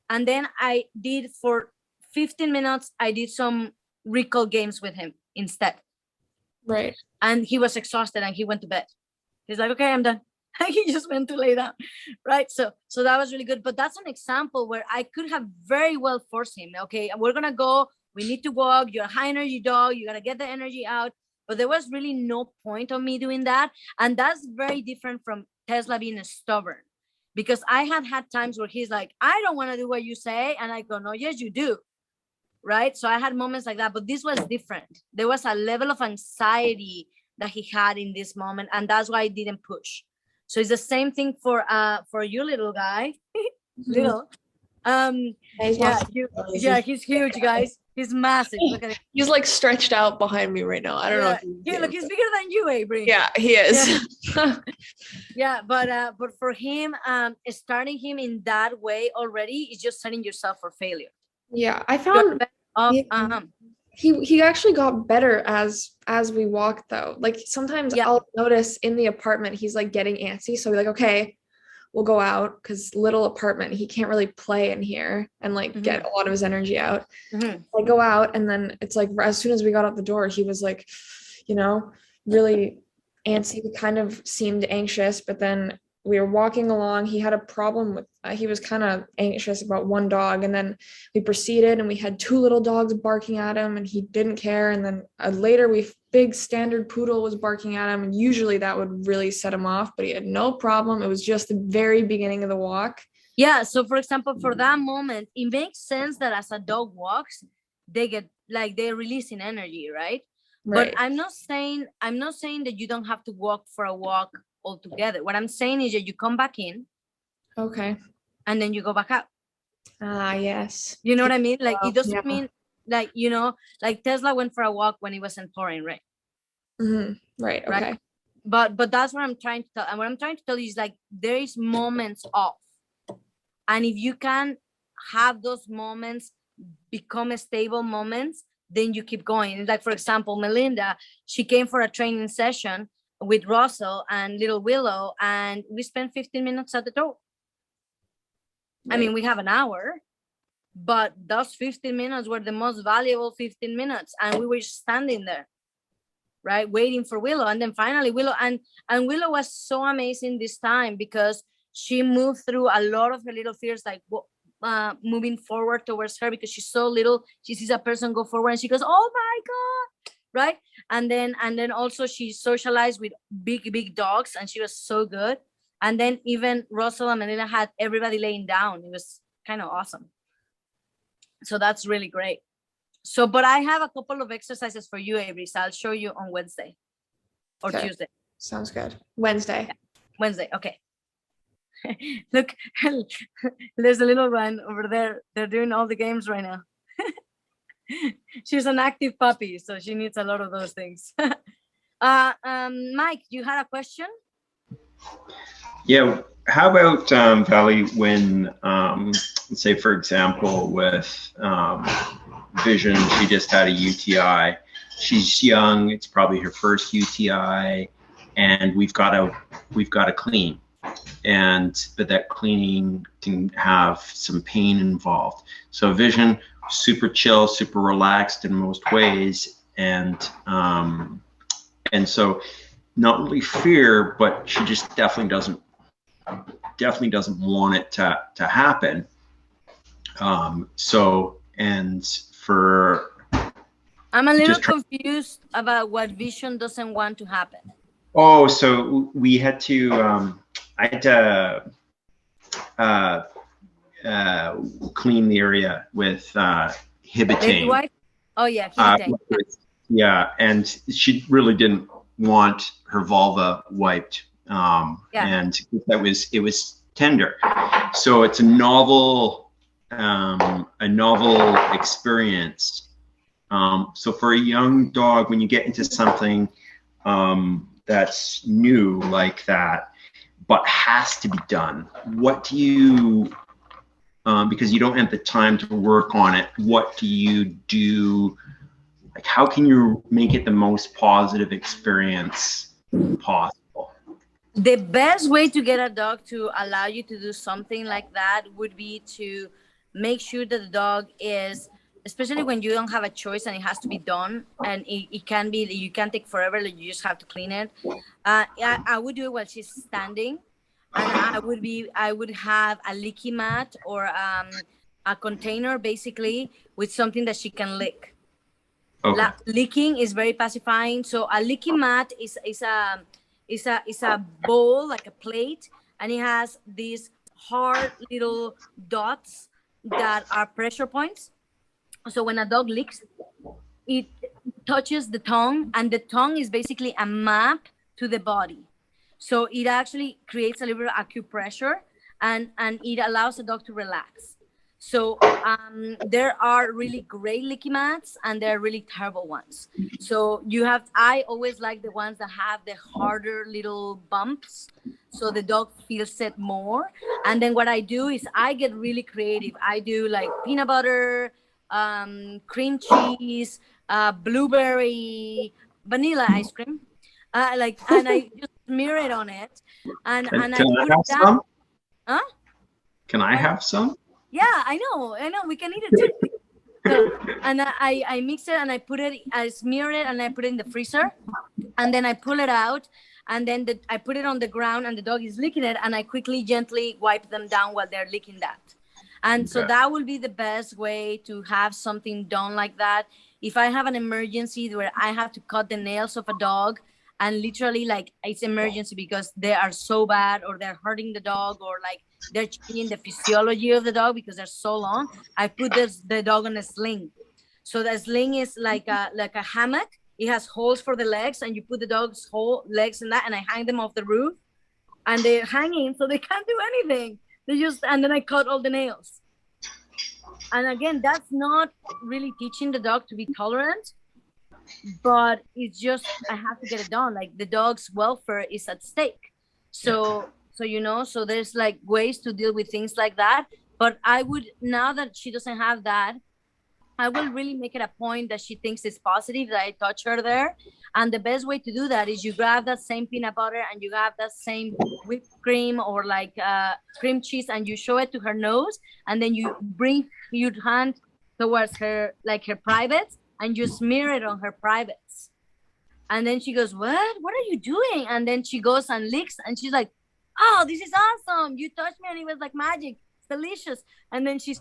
Speaker 1: And then I did for 15 minutes, I did some recall games with him instead.
Speaker 3: Right.
Speaker 1: And he was exhausted and he went to bed. He's like, okay, I'm done. He just went to lay down. Right. So that was really good. But that's an example where I could have very well forced him. Okay, we're going to go. We need to walk. You're a high energy dog. You got to get the energy out. But there was really no point of me doing that. And that's very different from Tesla being stubborn. Because I had times where he's like, I don't want to do what you say. And I go, no, yes, you do. Right. So I had moments like that. But this was different. There was a level of anxiety that he had in this moment. And that's why I didn't push. So it's the same thing for you, little guy. Little. He's huge, guys. He's massive. Look at him.
Speaker 3: He's like stretched out behind me right now. I don't know.
Speaker 1: Look, he's bigger than you, Avery.
Speaker 3: Yeah, he is.
Speaker 1: Yeah, but for him, starting him in that way already is just setting yourself for failure.
Speaker 3: Yeah, I found he actually got better as we walked though. Like sometimes I'll notice in the apartment he's like getting antsy, so we're like, okay, we'll go out because little apartment, he can't really play in here and like get a lot of his energy out. I go out and then it's like as soon as we got out the door, he was like, really antsy, kind of seemed anxious, but then we were walking along. He had a problem with, he was kind of anxious about one dog. And then we proceeded and we had 2 little dogs barking at him and he didn't care. And then later big standard poodle was barking at him. And usually that would really set him off, but he had no problem. It was just the very beginning of the walk.
Speaker 1: Yeah. So for example, for that moment, it makes sense that as a dog walks, they get like they're releasing energy, right? But I'm not saying that you don't have to walk for a walk altogether. What I'm saying is that you come back in,
Speaker 3: okay,
Speaker 1: and then you go back out.
Speaker 3: Yes.
Speaker 1: You know what I mean? Like it doesn't mean like like Tesla went for a walk when it wasn't pouring rain.
Speaker 3: Right. Okay.
Speaker 1: Right? But that's what I'm trying to tell. And what I'm trying to tell you is like there is moments off, and if you can have those moments become stable moments, then you keep going. Like for example, Melinda, she came for a training session with Russell and little Willow, and we spent 15 minutes at the door. Right. I mean, we have an hour, but those 15 minutes were the most valuable 15 minutes. And we were standing there, right, waiting for Willow. And then finally Willow, and Willow was so amazing this time because she moved through a lot of her little fears, like moving forward towards her because she's so little. She sees a person go forward and she goes, oh my God. Right. And then also she socialized with big dogs and she was so good. And then even Russell and Melinda had everybody laying down. It was kind of awesome. So that's really great. So, but I have a couple of exercises for you, Avery. So I'll show you on Wednesday or Tuesday.
Speaker 3: Sounds good. Wednesday.
Speaker 1: Yeah. Wednesday. Okay. Look, there's a little one over there. They're doing all the games right now. She's an active puppy, so she needs a lot of those things. Mike, you had a question?
Speaker 4: Yeah. How about Valley when, let's say, for example, with Vision, she just had a UTI. She's young. It's probably her first UTI, and we've got to clean. But that cleaning can have some pain involved. So Vision, super chill, super relaxed in most ways, and so not really fear, but she just definitely doesn't want it to happen.
Speaker 1: I'm a little confused about what Vision doesn't want to happen.
Speaker 4: Oh, so we had to, I had to clean the area with Hibitane.
Speaker 1: Oh yeah, Hibitane.
Speaker 4: Yeah, and she really didn't want her vulva wiped. And it was tender. So it's a novel experience. So for a young dog, when you get into something that's new like that, but has to be done, what do you, because you don't have the time to work on it, what do you do? Like, how can you make it the most positive experience possible?
Speaker 1: The best way to get a dog to allow you to do something like that would be to make sure that the dog is, especially when you don't have a choice and it has to be done, and it can be, you can't take forever, like you just have to clean it. I would do it while she's standing, and I would have a licky mat or a container basically with something that she can lick.
Speaker 4: Okay.
Speaker 1: Licking is very pacifying. So a licky mat is a bowl, like a plate, and it has these hard little dots that are pressure points. So when a dog licks, it touches the tongue, and the tongue is basically a map to the body. So it actually creates a little bit of acupressure, and it allows the dog to relax. So there are really great licky mats, and there are really terrible ones. So I always like the ones that have the harder little bumps, so the dog feels it more. And then what I do is I get really creative. I do like peanut butter, cream cheese, blueberry, vanilla ice cream, and I just smear it on it, and
Speaker 4: Can
Speaker 1: I
Speaker 4: I
Speaker 1: put
Speaker 4: have
Speaker 1: it down.
Speaker 4: some?
Speaker 1: Huh?
Speaker 4: Can I have some?
Speaker 1: Yeah, I know, we can eat it too. So, and I mix it, and I smear it, and I put it in the freezer, and then I pull it out, and then I put it on the ground, and the dog is licking it, and I quickly, gently wipe them down while they're licking that. And so that will be the best way to have something done like that. If I have an emergency where I have to cut the nails of a dog, and literally like it's emergency because they are so bad, or they're hurting the dog, or like they're changing the physiology of the dog because they're so long, I put the dog on a sling. So the sling is like a hammock. It has holes for the legs, and you put the dog's whole legs in that, and I hang them off the roof, and they're hanging, so they can't do anything. And then I cut all the nails. And again, that's not really teaching the dog to be tolerant, but it's just, I have to get it done. Like, the dog's welfare is at stake. So there's like ways to deal with things like that. But I would, now that she doesn't have that, I will really make it a point that she thinks it's positive that I touch her there. And the best way to do that is you grab that same peanut butter, and you grab that same whipped cream, or like cream cheese, and you show it to her nose, and then you bring your hand towards her, like her privates, and you smear it on her privates. And then she goes, what are you doing? And then she goes and licks, and she's like, oh, this is awesome. You touched me, and it was like magic. Delicious. And then she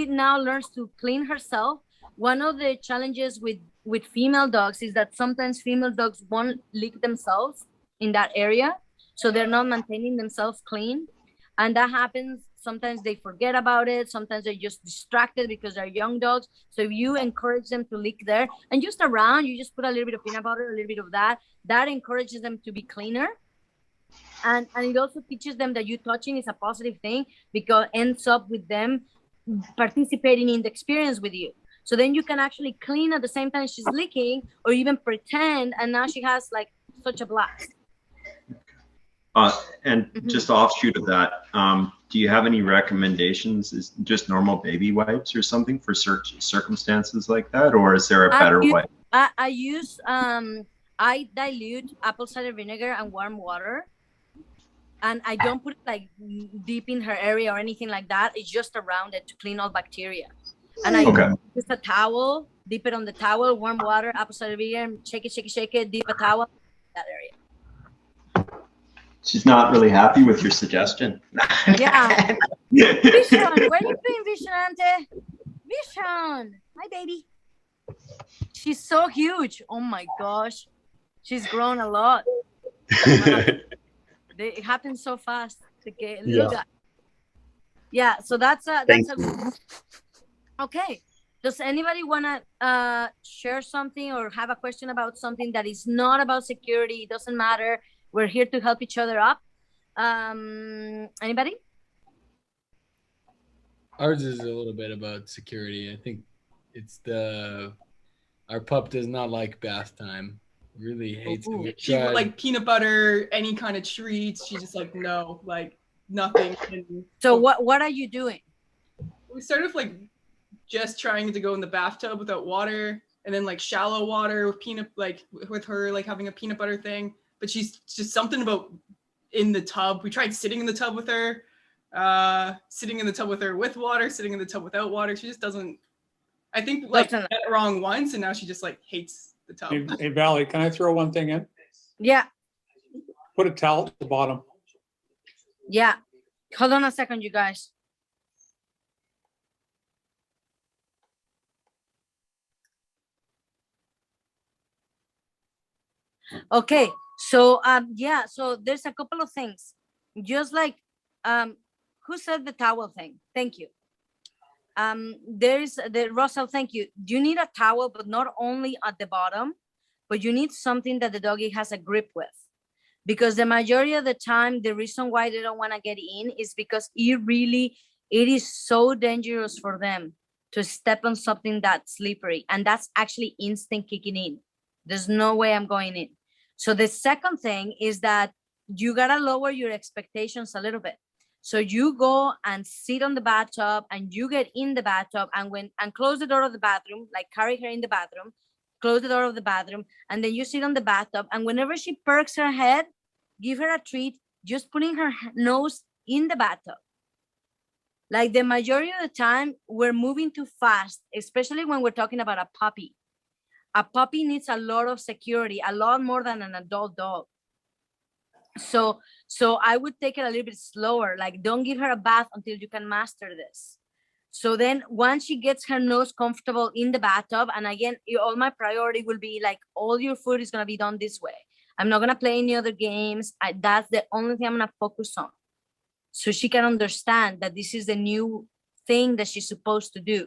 Speaker 1: now learns to clean herself. One of the challenges with female dogs is that sometimes female dogs won't lick themselves in that area, so they're not maintaining themselves clean, and that happens. Sometimes they forget about it, sometimes they're just distracted because they're young dogs. So if you encourage them to lick there, and just around, you just put a little bit of peanut butter, a little bit of that encourages them to be cleaner. And it also teaches them that you touching is a positive thing, because it ends up with them participating in the experience with you. So then you can actually clean at the same time she's licking, or even pretend, and now she has like such a blast.
Speaker 4: And just offshoot of that, do you have any recommendations? Is just normal baby wipes or something for circumstances like that, or is there a better way?
Speaker 1: I use I dilute apple cider vinegar and warm water, and I don't put it like deep in her area or anything like that. It's just around it to clean all bacteria. And I use a towel, dip it on the towel, warm water, apple cider vinegar, shake it, dip a towel in that area.
Speaker 4: She's not really happy with your suggestion.
Speaker 1: Yeah. Vision, where are you playing Vision, Ante? Vision, hi baby. She's so huge. Oh my gosh. She's grown a lot. It happens so fast. Yeah, so that's a okay. Does anybody want to share something or have a question about something that is not about security? It doesn't matter. We're here to help each other up. Anybody?
Speaker 5: Ours is a little bit about security. I think it's our pup does not like bath time. Really hates it.
Speaker 6: She would like peanut butter, any kind of treats. She's just like, no, like nothing.
Speaker 1: So what are you doing?
Speaker 6: We started like just trying to go in the bathtub without water, and then like shallow water with with her like having a peanut butter thing. But she's just something about in the tub. We tried sitting in the tub with her, sitting in the tub with her with water, sitting in the tub without water. She just doesn't, I think like got it wrong once, and now she just like hates the tub.
Speaker 7: Hey, Valerie, can I throw one thing in?
Speaker 1: Yeah.
Speaker 7: Put a towel at the bottom.
Speaker 1: Yeah. Hold on a second, you guys. Okay. So yeah, so there's a couple of things. Just like who said the towel thing? Thank you. There's the Russell, thank you. You need a towel, but not only at the bottom, but you need something that the doggy has a grip with. Because the majority of the time, the reason why they don't want to get in is because it is so dangerous for them to step on something that's slippery. And that's actually instinct kicking in. There's no way I'm going in. So the second thing is that you gotta lower your expectations a little bit. So you go and sit on the bathtub and you get in the bathtub and close the door of the bathroom, like carry her in the bathroom, close the door of the bathroom, and then you sit on the bathtub. And whenever she perks her head, give her a treat, just putting her nose in the bathtub. Like the majority of the time, we're moving too fast, especially when we're talking about a puppy. A puppy needs a lot of security, a lot more than an adult dog. So I would take it a little bit slower. Like, don't give her a bath until you can master this. So then once she gets her nose comfortable in the bathtub, and again, all my priority will be like, all your food is going to be done this way. I'm not going to play any other games. That's the only thing I'm going to focus on. So she can understand that this is the new thing that she's supposed to do.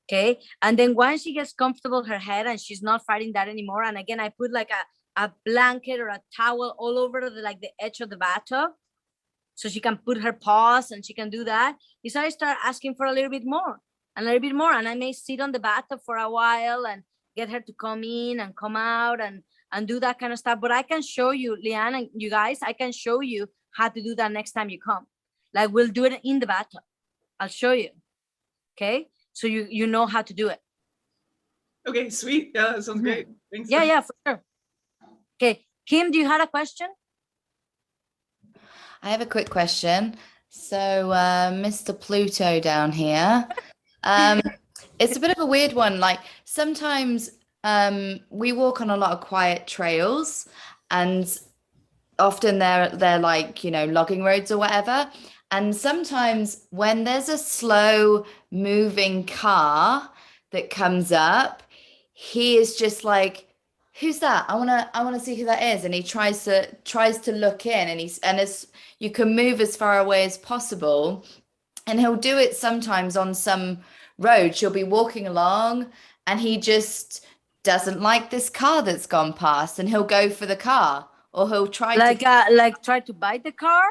Speaker 1: Okay. And then once she gets comfortable her head and she's not fighting that anymore. And again, I put like a blanket or a towel all over the edge of the bathtub. So she can put her paws and she can do that. Is I start asking for a little bit more and a little bit more. And I may sit on the bathtub for a while and get her to come in and come out and do that kind of stuff. But I can show you, Leanne, and you guys, I can show you how to do that next time you come. Like, we'll do it in the bathtub. I'll show you. Okay. So you know how to do it.
Speaker 6: Okay, sweet. Yeah, that sounds great. Thanks.
Speaker 1: Yeah, for sure. Okay, Kim, do you have a question?
Speaker 8: I have a quick question. So, Mr. Pluto down here, it's a bit of a weird one. Like, sometimes we walk on a lot of quiet trails, and often they're like, you know, logging roads or whatever. And sometimes when there's a slow moving car that comes up, he is just like, who's that? I wanna see who that is. And he tries to look in, and as you can move as far away as possible. And he'll do it sometimes on some road. She'll be walking along and he just doesn't like this car that's gone past, and he'll go for the car, or he'll try
Speaker 1: try to bite the car.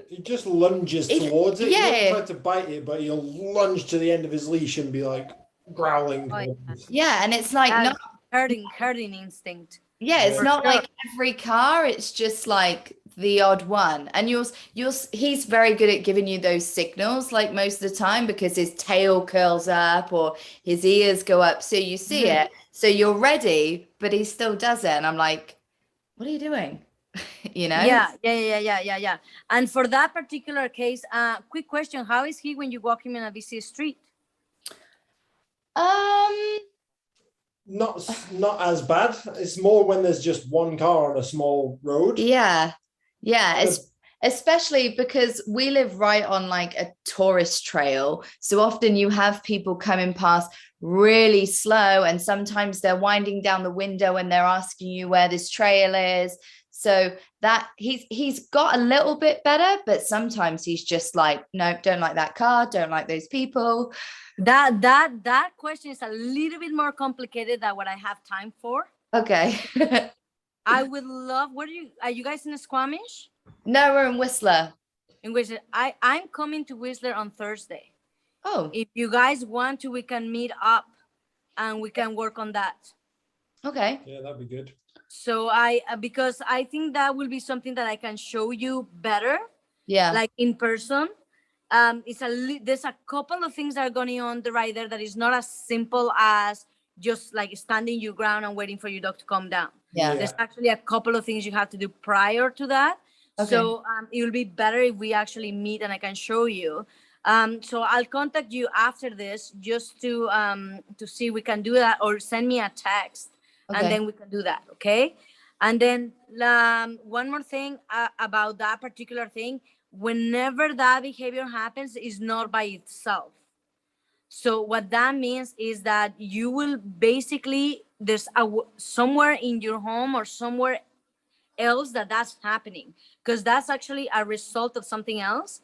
Speaker 9: He just lunges towards it. Yeah. He won't try to bite it, but he'll lunge to the end of his leash and be like growling.
Speaker 8: Yeah, and it's like
Speaker 1: herding instinct.
Speaker 8: Yeah, it's
Speaker 9: Yeah.
Speaker 8: not like every car, it's just like the odd one. And he's very good at giving you those signals like most of the time because his tail curls up or his ears go up. So you see it. So you're ready, but he still does it. And I'm like, what are you doing? You know?
Speaker 1: Yeah. And for that particular case, quick question: how is he when you walk him in a busy street?
Speaker 9: Not as bad. It's more when there's just one car on a small road.
Speaker 8: Yeah. Especially because we live right on like a tourist trail. So often you have people coming past really slow, and sometimes they're winding down the window and they're asking you where this trail is. So that he's got a little bit better, but sometimes he's just like, no, don't like that car, don't like those people.
Speaker 1: That question is a little bit more complicated than what I have time for.
Speaker 8: Okay.
Speaker 1: I would love. Are you guys in Squamish?
Speaker 8: No, we're in Whistler.
Speaker 1: In Whistler, I'm coming to Whistler on Thursday.
Speaker 8: Oh.
Speaker 1: If you guys want to, we can meet up, and we can work on that.
Speaker 8: Okay.
Speaker 9: Yeah, that'd be good.
Speaker 1: So because I think that will be something that I can show you better.
Speaker 8: Yeah.
Speaker 1: Like in person. There's a couple of things that are going on right there that is not as simple as just like standing your ground and waiting for your dog to calm down.
Speaker 8: Yeah.
Speaker 1: There's actually a couple of things you have to do prior to that.
Speaker 8: Okay.
Speaker 1: So it will be better if we actually meet and I can show you. So I'll contact you after this just to see if we can do that, or send me a text.
Speaker 8: Okay.
Speaker 1: And then we can do that. Okay. And then one more thing about that particular thing. Whenever that behavior happens, is not by itself. So what that means is that you will basically, there's somewhere in your home or somewhere else that's happening, because that's actually a result of something else.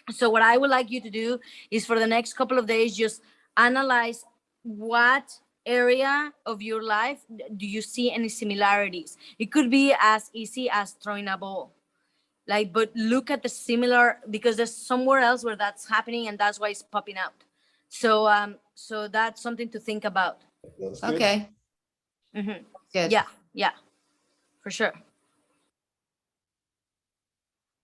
Speaker 1: So what I would like you to do is, for the next couple of days, just analyze what area of your life do you see any similarities. It could be as easy as throwing a ball. But look at the similar, because there's somewhere else where that's happening, and that's why it's popping out. So so that's something to think about.
Speaker 8: Okay.
Speaker 1: Mm-hmm.
Speaker 8: Good.
Speaker 1: Yeah, for sure.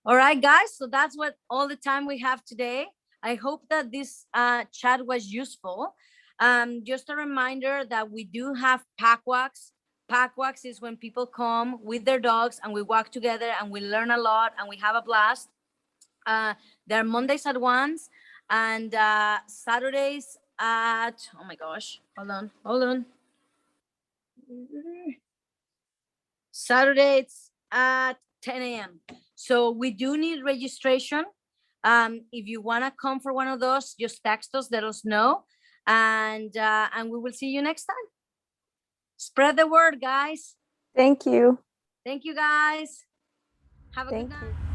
Speaker 1: All right, guys. So that's all the time we have today. I hope that this chat was useful. Just a reminder that we do have pack walks. Pack walks is when people come with their dogs and we walk together and we learn a lot and we have a blast. They're Mondays at 1 and Saturdays at, oh my gosh, hold on. Saturdays at 10 a.m. So we do need registration. If you want to come for one of those, just text us, let us know. And we will see you next time. Spread the word, guys.
Speaker 2: Thank you.
Speaker 1: Thank you, guys. Have a good night.